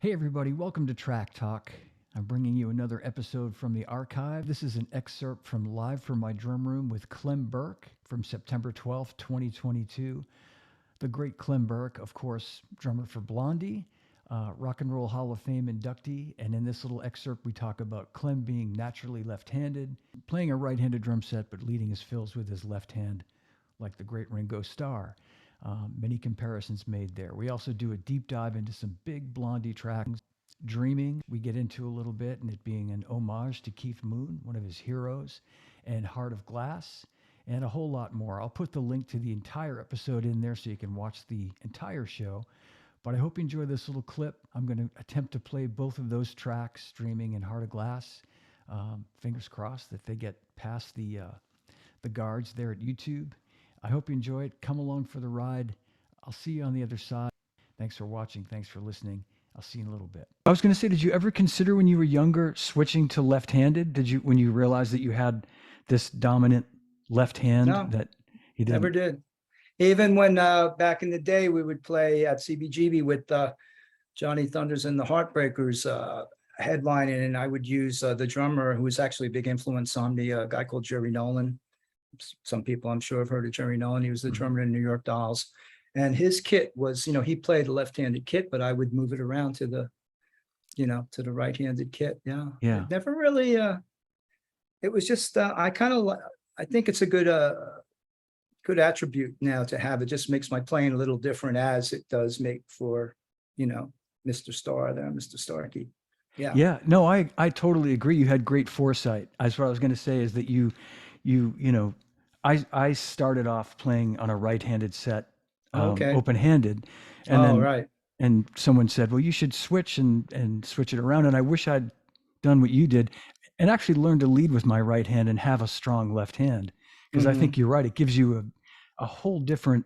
Hey, everybody, welcome to Track Talk. I'm bringing you another episode from the archive. This is an excerpt from Live from My Drum Room with Clem Burke from September 12th, 2022. The great Clem Burke, of course, drummer for Blondie, Rock and Roll Hall of Fame inductee. And in this little excerpt, we talk about Clem being naturally left handed, playing a right handed drum set, but leading his fills with his left hand, like the great Ringo Starr. Many comparisons made there. We also do a deep dive into some big Blondie tracks. Dreaming, we get into a little bit, and it being an homage to Keith Moon, one of his heroes, and Heart of Glass, and a whole lot more. I'll put the link to the entire episode in there so you can watch the entire show. But I hope you enjoy this little clip. I'm going to attempt to play both of those tracks, Dreaming and Heart of Glass. Fingers crossed that they get past the guards there at YouTube. I hope you enjoy it. Come along for the ride. I'll see you on the other side. Thanks for watching. Thanks for listening. I'll see you in a little bit. I was going to say, did you ever consider when you were younger switching to left-handed? Did you, when you realized that you had this dominant left hand No, that you didn't? never did. Even when back in the day we would play at CBGB with Johnny Thunders and the Heartbreakers headlining, and I would use the drummer who was actually a big influence on me, a guy called Jerry Nolan. Some people I'm sure have heard of Jerry Nolan. He was the drummer in New York Dolls. And his kit was, he played a left-handed kit, but I would move it around to the, to the right-handed kit. Yeah. Yeah. It never really, it was just, I think it's a good attribute now to have. It just makes my playing a little different, as it does make for, Mr. Starr there, Mr. Starkey. Yeah. Yeah. No, I totally agree. You had great foresight. That's what I was going to say, is that I started off playing on a right-handed set, Okay. open-handed, and then Right. and someone said, "Well, you should switch and switch it around." And I wish I'd done what you did, and actually learned to lead with my right hand and have a strong left hand, because I think you're right. It gives you a whole different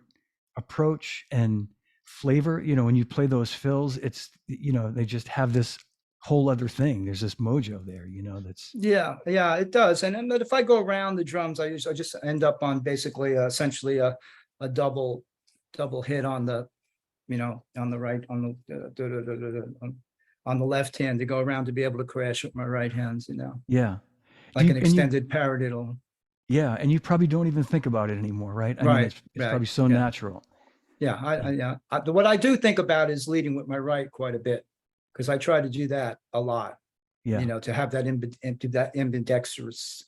approach and flavor. When you play those fills, it's they just have this whole other thing. There's this mojo there, that's Yeah, it does. And then, but if I go around the drums, I just end up on basically essentially a double hit on the, on the right, on the left hand, to go around to be able to crash with my right hands, yeah. like an extended paradiddle. Yeah, and you probably don't even think about it anymore, right? I mean, Right, it's right. probably so Yeah. natural. Yeah, what I do think about is leading with my right quite a bit, because I try to do that a lot. Yeah. To have that ambidextrous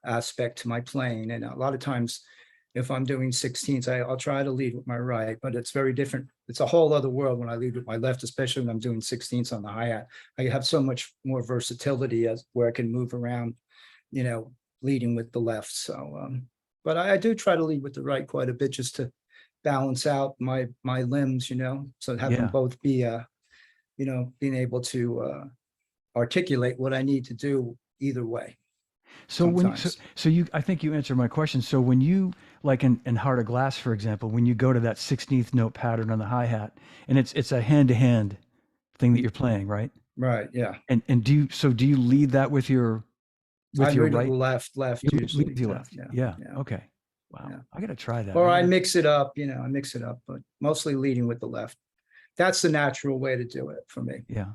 aspect to my playing. And a lot of times, if I'm doing 16ths, I'll try to lead with my right, but it's very different. It's a whole other world when I lead with my left, especially when I'm doing 16ths on the hi-hat. I have so much more versatility as where I can move around, leading with the left. So, but I do try to lead with the right quite a bit, just to balance out my limbs, so have them both be, being able to articulate what I need to do either way. So I think you answered my question. So when you, like in Heart of Glass, for example, when you go to that 16th note pattern on the hi-hat, and it's a hand-to-hand thing that you're playing, right? Right. Yeah. And do you lead that with your right? Left You usually. lead with your left. Yeah. Yeah. Okay. Wow. Yeah. I got to try that. Or I mix it up, but mostly leading with the left. That's the natural way to do it for me. Yeah.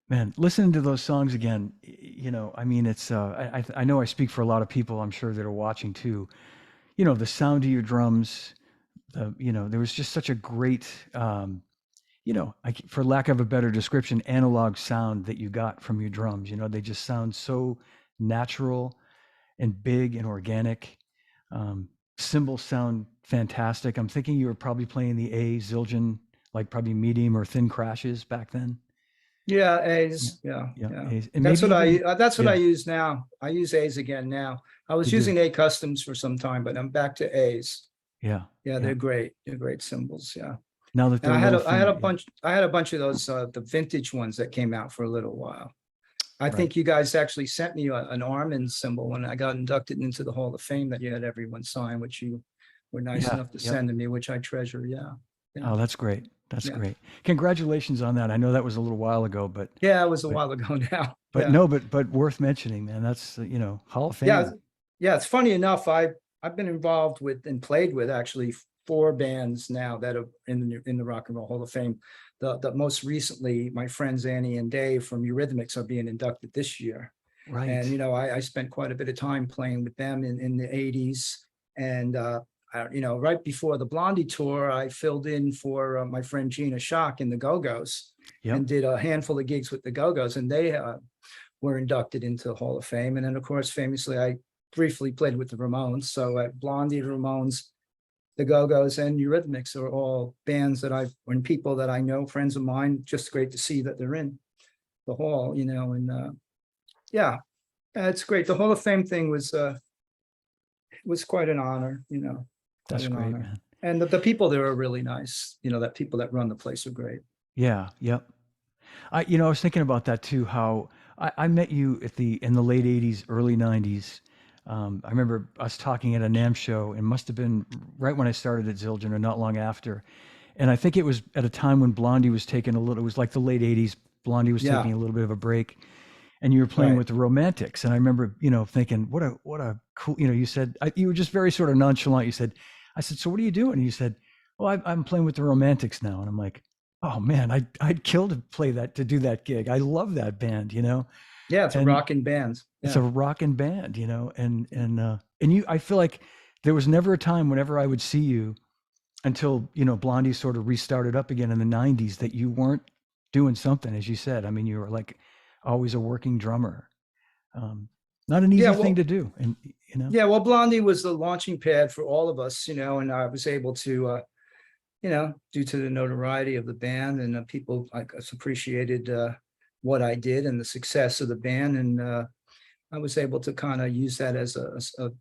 Man, listening to those songs again, I mean, it's, I know I speak for a lot of people, I'm sure, that are watching too. The sound of your drums, there was just such a great, for lack of a better description, analog sound that you got from your drums. They just sound so natural and big and organic. Cymbals sound fantastic. I'm thinking you were probably playing the A Zildjian, like probably medium or thin crashes back then. Yeah, A's. Yeah. A's. And that's what I use now. I use A's again now. I was using A customs for some time, but I'm back to A's. Yeah. They're great. They're great cymbals. Yeah. Now that I had a bunch of those the vintage ones that came out for a little while. I think you guys actually sent me an Armin cymbal when I got inducted into the Hall of Fame, that you had everyone sign, which you were nice enough to send to me, which I treasure. Yeah. Oh, that's great. That's great. Congratulations on that. I know that was a little while ago, but yeah, it was a while ago now. But but worth mentioning, man. That's Hall of Fame. Yeah. It's funny enough. I've been involved with and played with actually 4 bands now that are in the Rock and Roll Hall of Fame. the most recently, my friends Annie and Dave from Eurythmics are being inducted this year. Right. And, I spent quite a bit of time playing with them in the 80s. And, right before the Blondie tour, I filled in for my friend Gina Schock in the Go-Go's Yep. and did a handful of gigs with the Go-Go's. And they were inducted into the Hall of Fame. And then, of course, famously, I briefly played with the Ramones. So Blondie, Ramones, the Go-Go's, and Eurythmics are all bands that and people that I know, friends of mine. Just great to see that they're in the hall, and yeah, it's great. The Hall of Fame thing was quite an honor, That's quite an great, honor. man. And the people there are really nice. That people that run the place are great. Yeah. Yep. I was thinking about that too, how I met you in the late 80s, early 90s. I remember us talking at a NAMM show, and must have been right when I started at Zildjian or not long after. And I think it was at a time when Blondie was taking it was like the late 80s. Blondie was Yeah. taking a little bit of a break, and you were playing Right. with the Romantics. And I remember, thinking, what a cool, you said, you were just very sort of nonchalant. I said, so what are you doing? And you said, well, I'm playing with the Romantics now. And I'm like, oh man, I'd kill to do that gig. I love that band, Yeah, it's a rocking band. It's a rocking band, and I feel like there was never a time whenever I would see you until, Blondie sort of restarted up again in the 90s that you weren't doing something, as you said. I mean, you were like always a working drummer. Not an easy thing to do. And, Yeah, well, Blondie was the launching pad for all of us, and I was able to, due to the notoriety of the band, and people like us appreciated what I did and the success of the band. And I was able to kind of use that as a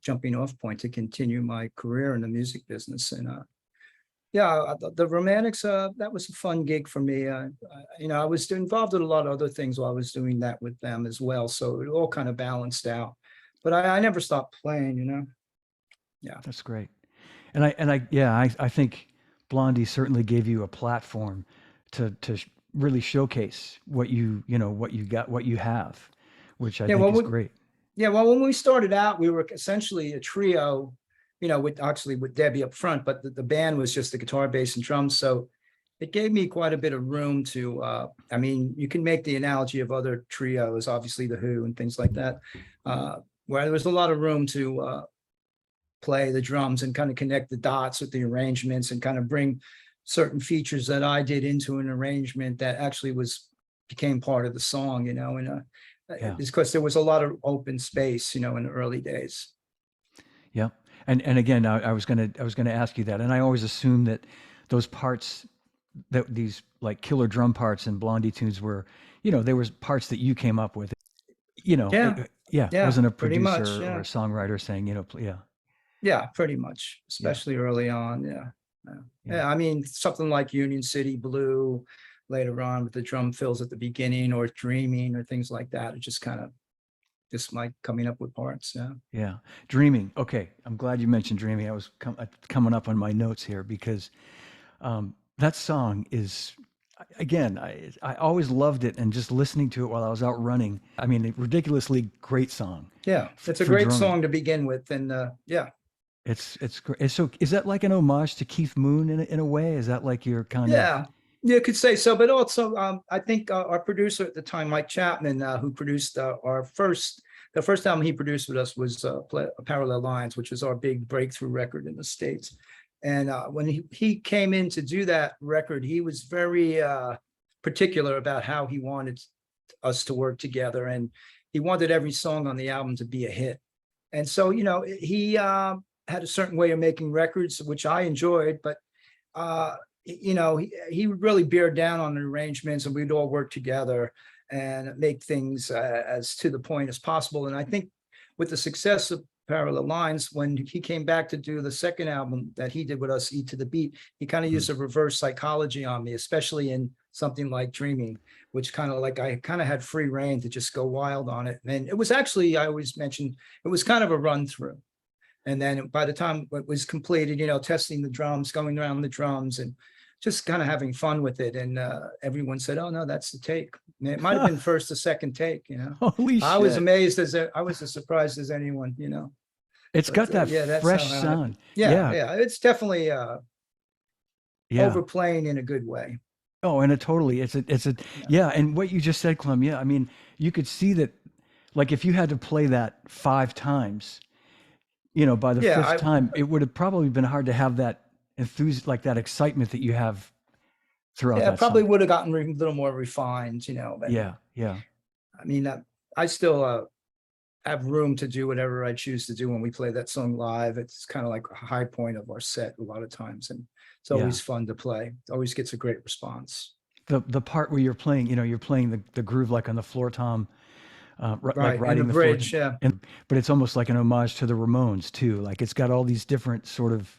jumping off point to continue my career in the music business. And the Romantics, that was a fun gig for me. I was involved in a lot of other things while I was doing that with them as well. So it all kind of balanced out. But I never stopped playing, Yeah. That's great. And I think Blondie certainly gave you a platform to really showcase what you got, what you have, which I think is great. Yeah, well, when we started out, we were essentially a trio, with Debbie up front, but the band was just the guitar, bass, and drums. So it gave me quite a bit of room to, you can make the analogy of other trios, obviously the Who and things like that, where there was a lot of room to play the drums and kind of connect the dots with the arrangements and kind of bring certain features that I did into an arrangement that actually became part of the song, and it's because there was a lot of open space, in the early days. Yeah. And again, I was gonna ask you that, and I always assumed that those parts, that these like killer drum parts in Blondie tunes were, there was parts that you came up with, Yeah, wasn't a pretty much, producer or a songwriter saying, Yeah, pretty much, especially early on. Yeah. Something like Union City Blue later on with the drum fills at the beginning, or Dreaming, or things like that. It just kind of like coming up with parts. Yeah. Dreaming. Okay. I'm glad you mentioned Dreaming. I was coming up on my notes here because that song is, again, I always loved it, and just listening to it while I was out running. A ridiculously great song. Yeah, it's a great song to begin with, and It's great. So is that like an homage to Keith Moon in a way? Is that like your kind of? Yeah, you could say so. But also, I think our producer at the time, Mike Chapman, who produced the first album he produced with us was Parallel Lines, which was our big breakthrough record in the States. And when he came in to do that record, he was very particular about how he wanted us to work together, and he wanted every song on the album to be a hit. And so, he had a certain way of making records, which I enjoyed, but he would really bear down on the arrangements, and we'd all work together and make things as to the point as possible. And I think with the success of Parallel Lines, when he came back to do the second album that he did with us, E to the Beat, he kind of used a reverse psychology on me, especially in something like Dreaming, which kind of like I kind of had free reign to just go wild on it. And it was actually, I always mentioned, it was kind of a run through. And then by the time it was completed, testing the drums, going around the drums, and just kind of having fun with it. And everyone said, "Oh no, that's the take." And it might have been first or second take. Holy shit! I was amazed I was as surprised as anyone. It's got that fresh sound. Yeah. It's definitely overplaying in a good way. Oh, and it's a Yeah. yeah. And what you just said, Clem, yeah, I mean, you could see that, like, if you had to play that 5 times, by the Yeah, fifth time, it would have probably been hard to have that like that excitement that you have throughout yeah, that probably song. would have gotten a little more refined, and Yeah, yeah, I mean, I still have room to do whatever I choose to do when we play that song live. It's kind of like a high point of our set a lot of times, and it's yeah. always fun to play. It always gets a great response. The part where you're playing the groove like on the floor tom, like Right, and the riding the floor, bridge, yeah. and but it's almost like an homage to the Ramones too. Like it's got all these different sort of,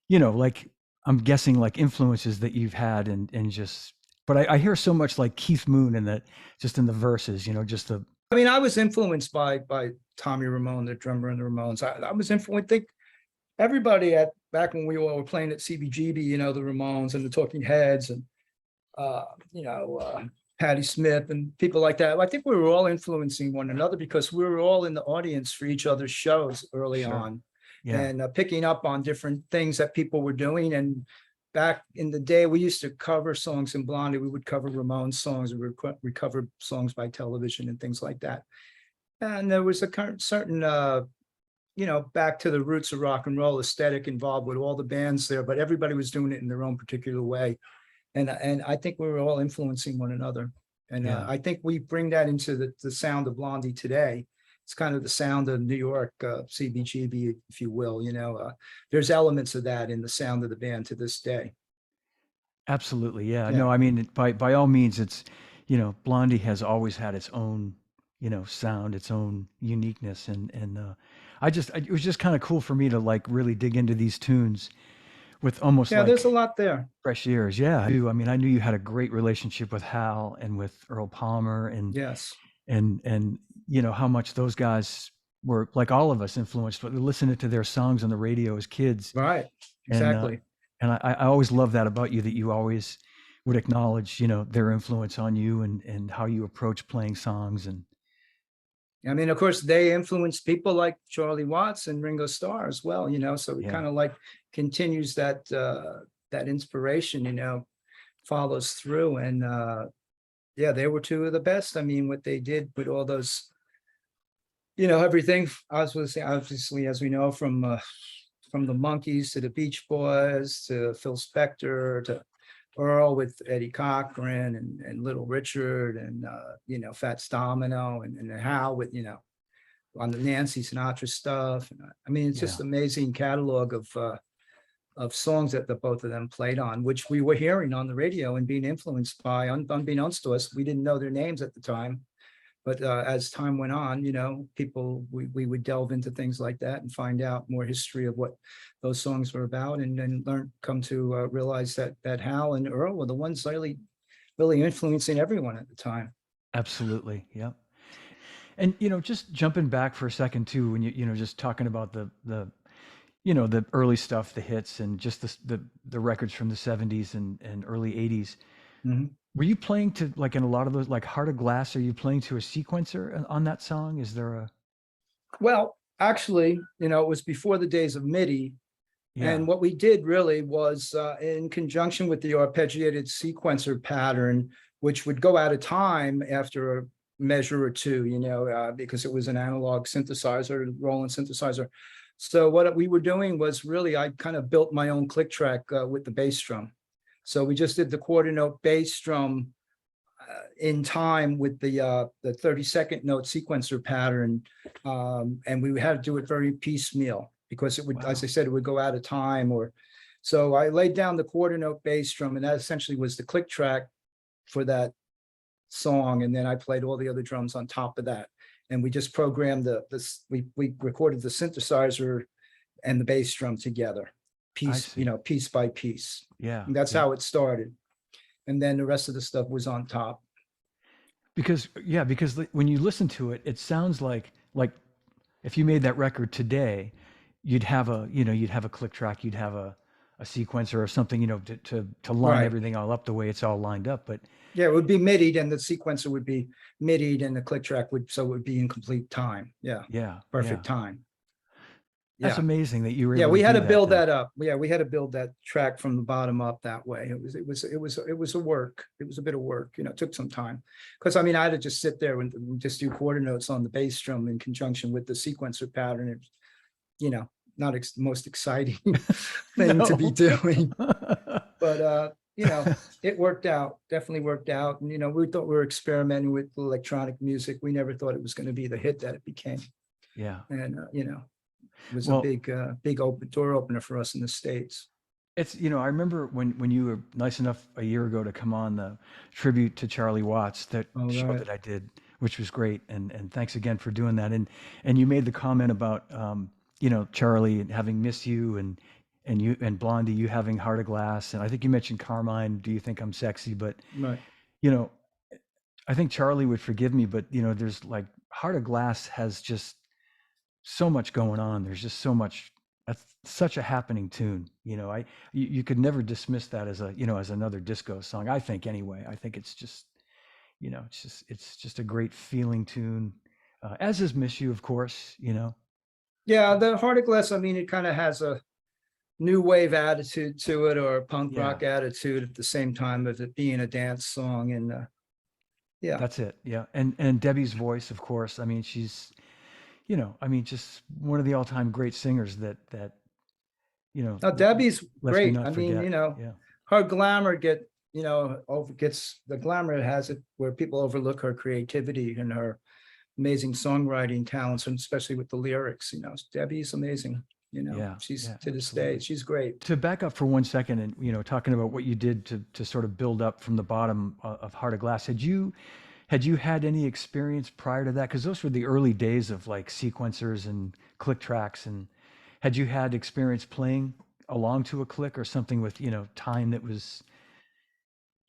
like I'm guessing like influences that you've had and just. But I hear so much like Keith Moon in that, just in the verses, just the. I mean, I was influenced by Tommy Ramone, the drummer in the Ramones. I was influenced. I think everybody at back when we all were playing at CBGB, the Ramones and the Talking Heads and uh, you know, uh, Patti Smith and people like that. I think we were all influencing one another because we were all in the audience for each other's shows early Sure. on, Yeah. and picking up on different things that people were doing. And back in the day, we used to cover songs in Blondie. We would cover Ramones songs, we would cover songs by television and things like that. And there was a certain back to the roots of rock and roll aesthetic involved with all the bands there, but everybody was doing it in their own particular way. And I think we were all influencing one another. And Yeah. I think we bring that into the sound of Blondie today. It's kind of the sound of New York, CBGB, if you will. There's elements of that in the sound of the band to this day. Absolutely. Yeah. Yeah. No, I mean, by all means, it's, Blondie has always had its own, sound, its own uniqueness. And it was just kind of cool for me to like really dig into these tunes with almost Yeah, there's a like lot there. fresh ears. Yeah. I mean, I knew you had a great relationship with Hal and with Earl Palmer Yes. and, how much those guys were, like all of us, influenced, but listening to their songs on the radio as kids. Right. And, Exactly. and I always love that about you, that you always would acknowledge, their influence on you and how you approach playing songs. And I mean, of course, they influenced people like Charlie Watts and Ringo Starr as well, so it yeah, kind of like continues that inspiration, follows through. And yeah, they were two of the best. I mean, what they did with all those, everything, obviously, as we know, from the Monkees to the Beach Boys to Phil Spector to Earl with Eddie Cochran and Little Richard and Fats Domino and Hal with on the Nancy Sinatra stuff. And I mean, it's yeah, just amazing catalog of songs that the both of them played on, which we were hearing on the radio and being influenced by, unbeknownst to us. We didn't know their names at the time, but as time went on, people, we would delve into things like that and find out more history of what those songs were about, and then come to realize that Hal and Earl were the ones really, really influencing everyone at the time. absolutely. Yeah. And, just jumping back for a second too, when just talking about the early stuff, the hits and just the records from the 70s and early 80s. Mhm. Were you playing to, like, in a lot of those, like Heart of Glass, are you playing to a sequencer on that song? Is there a, Well, actually, it was before the days of MIDI. yeah, And what we did really was in conjunction with the arpeggiated sequencer pattern, which would go out of time after a measure or two, because it was an analog synthesizer, Roland synthesizer. So what we were doing was really, I kind of built my own click track with the bass drum. So we just did the quarter note bass drum in time with the 32nd note sequencer pattern. And we had to do it very piecemeal because it would, wow, as I said, it would go out of time. So I laid down the quarter note bass drum, and that essentially was the click track for that song. And then I played all the other drums on top of that. And we just programmed we recorded the synthesizer and the bass drum together, piece by piece. yeah, And that's yeah. how it started. And then the rest of the stuff was on top. Because when you listen to it, it sounds like if you made that record today, you'd have a click track, you'd have a sequencer or something, to line Right. everything all up the way it's all lined up. But Yeah, it would be midied and the sequencer would be midied and the click track so it would be in complete time. Yeah, yeah, perfect time. That's Yeah. amazing that you were Yeah, able to we had do to that build then. that up. Yeah, we had to build that track from the bottom up that way. It was a work. It was a bit of work, it took some time. Because I mean, I had to just sit there and just do quarter notes on the bass drum in conjunction with the sequencer pattern. It, you know, not the most exciting thing to be No. doing, but it worked out, definitely worked out. And we thought we were experimenting with electronic music. We never thought it was going to be the hit that it became. Yeah. And it was a Well, big open door opener for us in the States. it's, I remember when you were nice enough a year ago to come on the tribute to Charlie Watts, that All show right. that I did, which was great. And thanks again for doing that. And you made the comment about, Charlie and having Miss You, and you and Blondie, you having Heart of Glass. And I think you mentioned Carmine, Do You Think I'm Sexy? But, Right. you know, I think Charlie would forgive me, but, there's like Heart of Glass has just so much going on. There's just so much. That's such a happening tune. You could never dismiss that as as another disco song. I think anyway. I think it's just, it's just a great feeling tune. As is Miss You, of course. Yeah, the Heart of Glass, I mean, it kind of has a new wave attitude to it, or a punk Yeah, rock attitude at the same time of it being a dance song. And yeah. that's it. Yeah, and Debbie's voice, of course. I mean, she's, just one of the all-time great singers that Now Debbie's lest me great. not I mean, forget. Yeah, her glamour gets the glamour it has it where people overlook her creativity and her amazing songwriting talents, and especially with the lyrics. Debbie's amazing. yeah, She's yeah, to this day, absolutely. she's great. To back up for 1 second, and talking about what you did to sort of build up from the bottom of Heart of Glass, had you had any experience prior to that? Because those were the early days of like sequencers and click tracks. And had you had experience playing along to a click or something with time that was,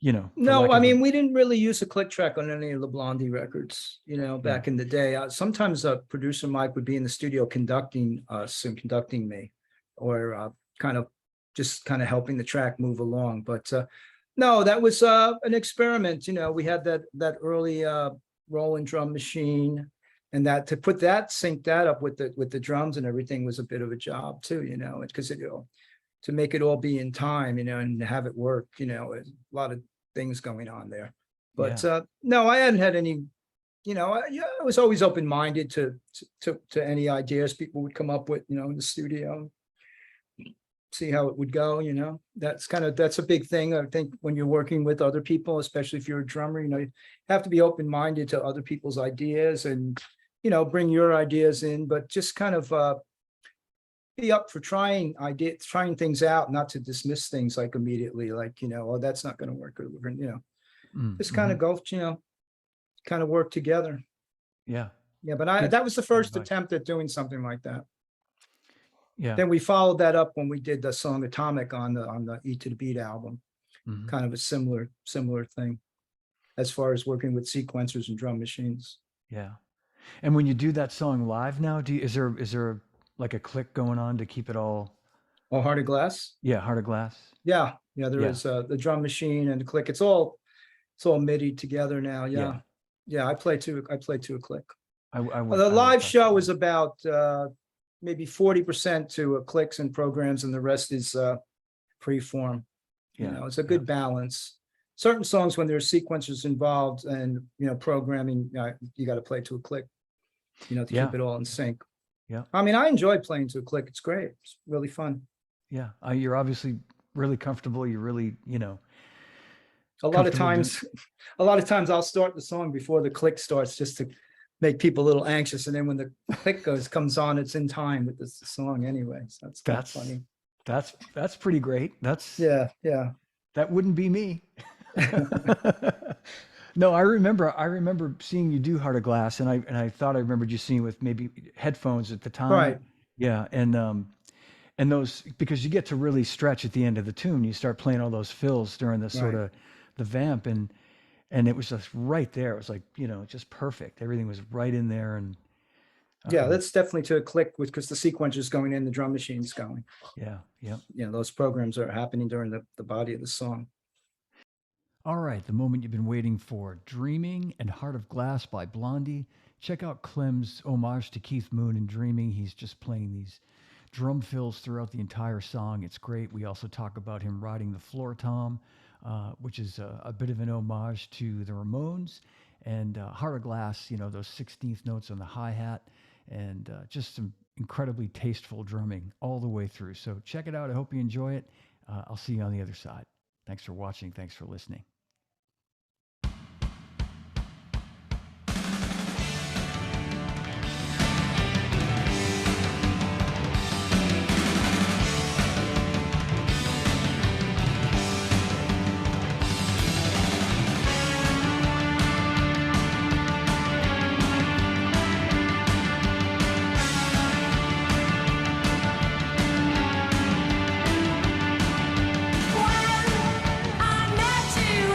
for No, lack I of a. mean, we didn't really use a click track on any of the Blondie records, Yeah, back in the day. Sometimes producer Mike would be in the studio conducting us and conducting me, or kind of helping the track move along. But no, that was an experiment. We had that early rolling drum machine, and that to put that sync that up with the drums and everything was a bit of a job too, because to make it all be in time, and have it work, a lot of things going on there. But yeah, no, I hadn't had any, I was always open-minded to any ideas people would come up with, in the studio, see how it would go. That's a big thing. I think when you're working with other people, especially if you're a drummer, you have to be open-minded to other people's ideas, and, bring your ideas in, but just kind of be up for trying things out, not to dismiss things like immediately, like, oh, that's not going to work. Or we're going to, just kind mm-hmm. of go, kind of work together. Yeah, Yeah, but good, that was the good first advice. attempt at doing something like that. Yeah, Then we followed that up when we did the song Atomic on the E to the Beat album. hmm, Kind of a similar thing as far as working with sequencers and drum machines. yeah. And when you do that song live now, is there like a click going on to keep it all? Oh, Heart of Glass. Yeah, Heart of Glass. Yeah, there Yeah, is the drum machine and the click. It's all MIDI together now. yeah. Yeah, I play to a click. I would The I would have live thought show so. is about maybe 40% to clicks and programs, and the rest is freeform. Yeah, It's a yeah, good balance. Certain songs, when there's sequencers involved and programming, you got to play to a click, to yeah, keep it all in sync. yeah, I mean, I enjoy playing to a click. It's great. It's really fun. yeah. You're obviously really comfortable. You're really, A lot of comfortable doing. times, a lot of times I'll start the song before the click starts, just to make people a little anxious. And then when the click comes on, it's in time with the song anyway. So that's kind of That's funny. that's pretty great. Yeah, yeah. That wouldn't be me. No, I remember seeing you do Heart of Glass, and I thought I remembered you seeing with maybe headphones at the time. Right, Yeah, and those, because you get to really stretch at the end of the tune. You start playing all those fills during the sort right. of the vamp, and it was just right there. It was like, just perfect. Everything was right in there, and Yeah, um, that's definitely to a click with, because the sequencer's going in, the drum machine's going. yeah, yeah. Those programs are happening during the body of the song. All right, the moment you've been waiting for, Dreaming and Heart of Glass by Blondie. Check out Clem's homage to Keith Moon in Dreaming. He's just playing drum fills throughout the entire song. It's great. We also talk about him riding the floor tom, which is a bit of an homage to the Ramones, and Heart of Glass, those 16th notes on the hi-hat, and just some incredibly tasteful drumming all the way through. So check it out. I hope you enjoy it. I'll see you on the other side. Thanks for watching. Thanks for listening. I met you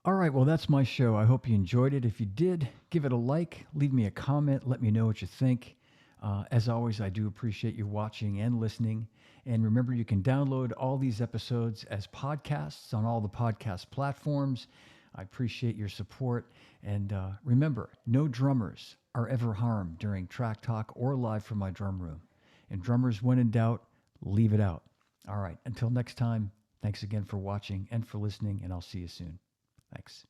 All right, well, that's my show. I hope you enjoyed it. If you did, give it a like, leave me a comment, let me know what you think. As always, I do appreciate you watching and listening. And remember, you can download all these episodes as podcasts on all the podcast platforms. I appreciate your support. And remember, no drummers are ever harmed during Track Talk or Live from My Drum Room. And drummers, when in doubt, leave it out. All right, until next time, thanks again for watching and for listening, and I'll see you soon. Thanks.